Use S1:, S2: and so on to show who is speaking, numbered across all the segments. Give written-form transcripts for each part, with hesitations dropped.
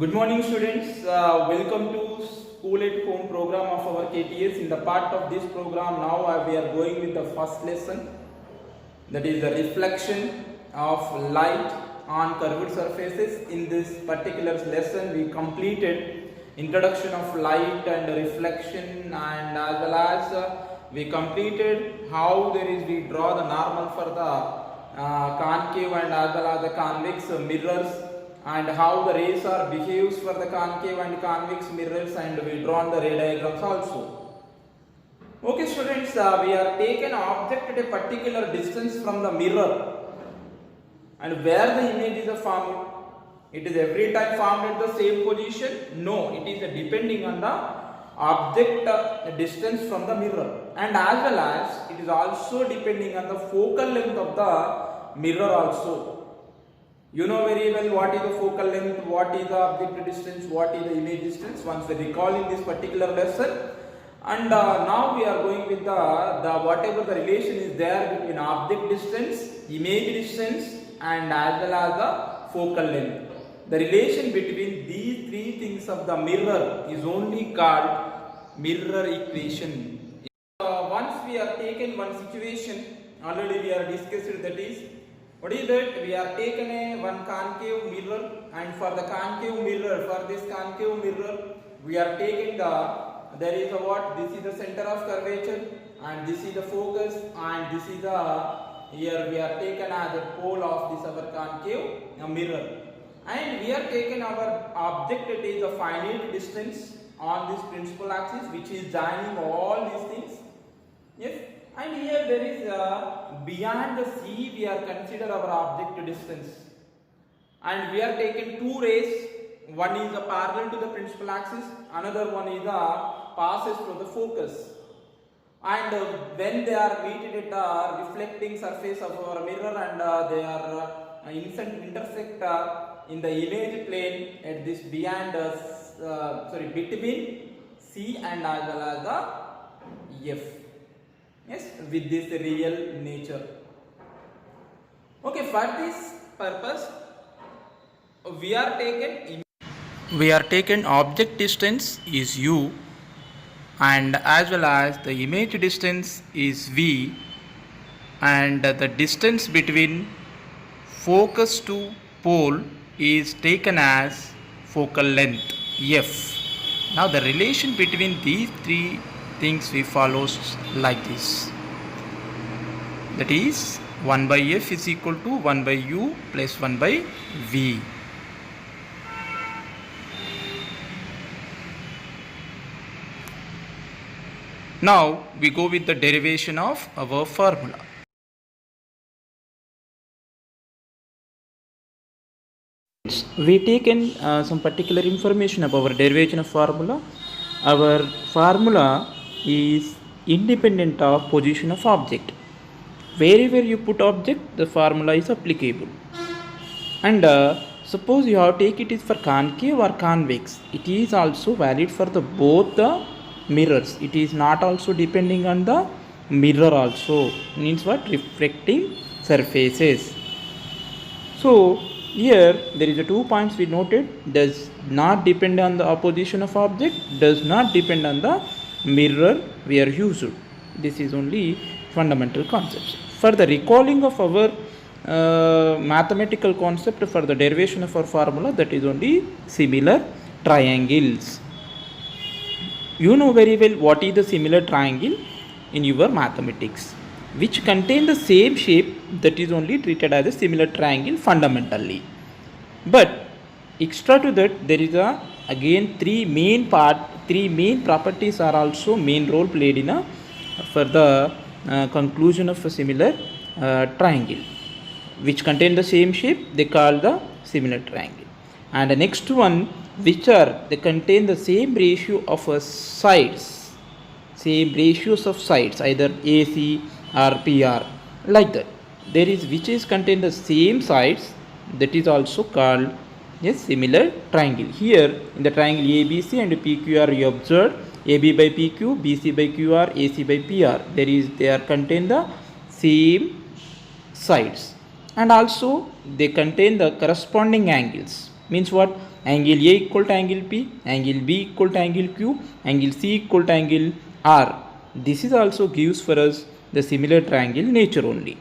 S1: Good morning, students. Welcome to School at Home program of our KTS. In the part of this program, now we are going with the first lesson, that is the reflection of light on curved surfaces. In this particular lesson, we completed introduction of light and reflection, and as well as we completed how we draw the normal for the concave and as well as the convex mirrors, and how the rays are behaves for the concave and convex mirrors, and we drawn the ray diagrams also. Okay, students, we are taken object at a particular distance from the mirror, and where the image is formed, it is every time formed at the same position? No, it is depending on the object distance from the mirror, and as well as it is also depending on the focal length of the mirror also. You know very well what is the focal length, what is the object distance, what is the image distance, once we recall in this particular lesson. And now we are going with the whatever the relation is there between object distance, image distance, and as well as the focal length. The relation between these three things of the mirror is only called mirror equation. Once we are taken one situation, already we are discussed, that is, what is that? We are taken one concave mirror, and for the concave mirror, for this concave mirror, we are taking there is a what? This is the center of curvature, and this is the focus, and this is here we are taken as the pole of this our concave mirror, and we are taken our object, it is a finite distance on this principal axis which is joining all these things. Yes. And here there is beyond the C we are consider our object distance, and we are taken two rays, one is parallel to the principal axis, another one is passes through the focus, and when they are meeting at the reflecting surface of our mirror, and they are intersect in the image plane at this beyond between C and as well as the F. Yes, with this real nature. Okay, for this purpose, we are taken object distance is U, and as well as the image distance is V, and the distance between focus to pole is taken as focal length F. Now the relation between these three things we follows like this, that is 1 by F is equal to 1 by U plus 1 by V. Now we go with the derivation of our formula. We taken some particular information about our derivation of formula. Our formula is independent of position of object. Wherever you put object, the formula is applicable. And suppose you have take it is for concave or convex, it is also valid for the both the mirrors. It is not also depending on the mirror also, means what? Reflecting surfaces. So here there is a 2 points we noted: does not depend on the opposition of object, does not depend on the mirror we are used. This is only fundamental concepts. For the recalling of our mathematical concept for the derivation of our formula, that is only similar triangles. You know very well what is the similar triangle in your mathematics, which contain the same shape, that is only treated as a similar triangle fundamentally. But extra to that, there is again three main properties are also main role played in for the conclusion of a similar triangle, which contain the same shape, they call the similar triangle. And the next one, which are they contain the same ratio of sides, same ratios of sides, either AC or PR, like that. There is which is contain the same sides, that is also called a similar triangle. Here in the triangle ABC and PQR, you observe AB by PQ, BC by QR, AC by PR. They are contain the same sides, and also they contain the corresponding angles. Means what? angle A equal to angle P, angle B equal to angle Q, angle C equal to angle R. This is also gives for us the similar triangle nature only.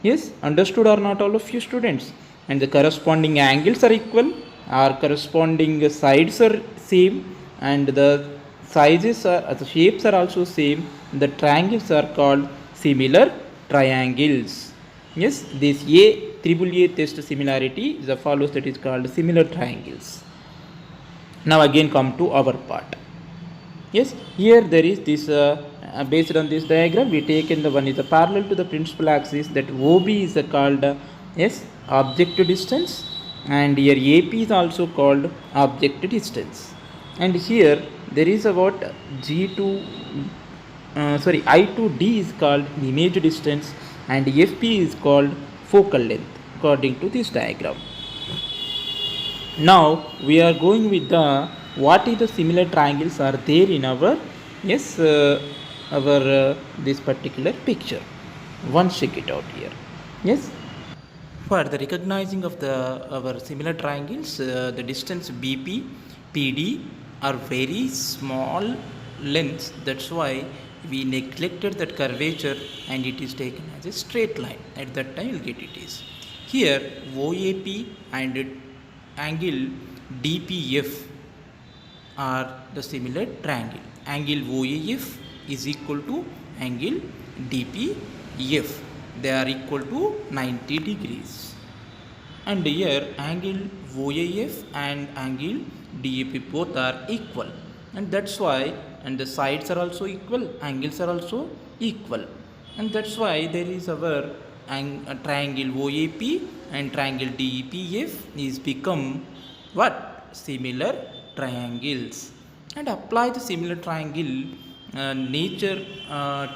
S1: Yes, understood or not all of you students? And the corresponding angles are equal, our corresponding sides are same, and the sizes are, the shapes are also same. The triangles are called similar triangles. Yes, this triple A test similarity is the follows, that is called similar triangles. Now again come to our part. Yes, here there is this based on this diagram we taken the one is a parallel to the principal axis, that OB is called yes object distance, and here AP is also called object distance, and here there is about I to D is called image distance, and FP is called focal length according to this diagram. Now we are going with the what is the similar triangles are there in our yes this particular picture. Once check it out here. Yes, for the recognizing of the our similar triangles, the distance BP, PD are very small lengths. That's why we neglected that curvature and it is taken as a straight line. At that time, you'll get it is. Here, OAP and angle DPF are the similar triangle. Angle OAF is equal to angle DPF. They are equal to 90 degrees. And here angle OAF and angle DAP both are equal. And that's why, and the sides are also equal, angles are also equal. And that's why there is our triangle OAP and triangle DEPF is become what? Similar triangles. And apply the similar triangle nature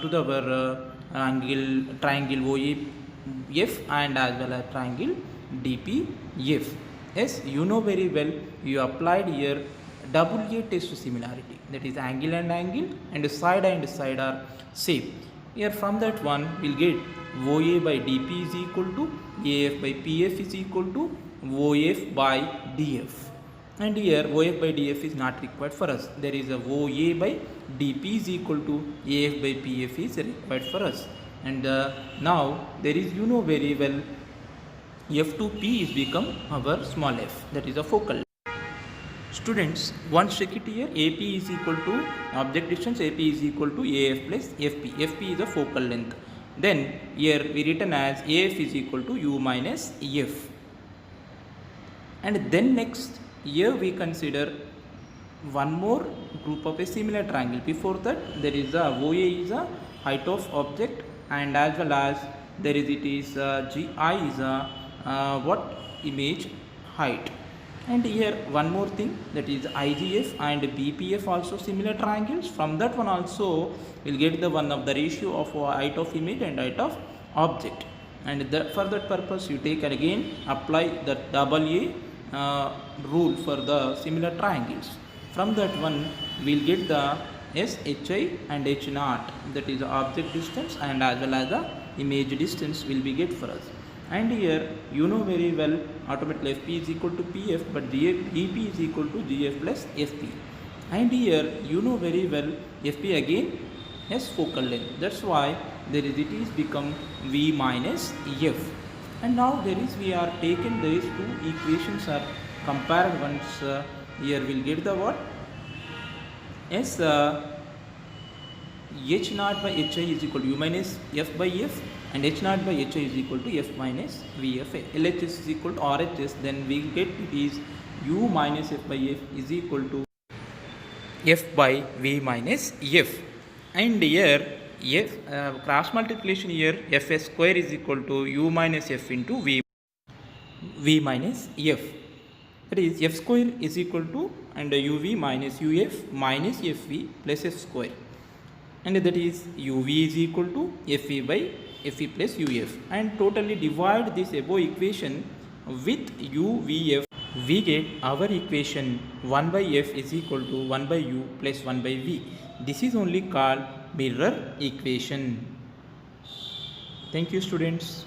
S1: to the triangle OAF and as well as triangle DPF. Yes, you know very well, you applied here double A test similarity, that is angle and side are same. Here from that one we'll get OA by DP is equal to AF by PF is equal to OF by DF. And here OF by DF is not required for us. There is a OA by DP is equal to AF by PF is required for us. And now there is, you know very well, F to P is become our small f, that is a focal. Students, once check it here, AP is equal to object distance, AP is equal to AF plus FP. FP is the focal length. Then here we written as AF is equal to U minus F. And then next, here we consider one more group of a similar triangle. Before that, there is a OA is a height of object, and as well as there is GI is a what image height. And here one more thing, that is IGF and BPF also similar triangles. From that one also we'll get the one of the ratio of height of image and height of object. And for that purpose you take and again apply the double A rule for the similar triangles. From that one we'll get the SHI and H0, that is the object distance and as well as the image distance will be get for us. And here you know very well, automatically FP is equal to PF, but DP is equal to GF plus FP. And here you know very well, FP again has focal length. That's why it is become V minus F. And now there is, we are taken these two equations are compared once. Here we'll get the what? H naught by HI is equal to U minus F by F, and H naught by HI is equal to F minus VF. LHS is equal to RHS, then we get it is U minus F by F is equal to F by V minus F. And here F cross multiplication here, Fs square is equal to U minus F into V minus F. That is F square is equal to and UV minus UF minus FV plus F square. And that is UV is equal to FE by FE plus UF, and totally divide this above equation with UVF, we get our equation 1 by F is equal to 1 by U plus 1 by V. This is only called mirror equation. Thank you students.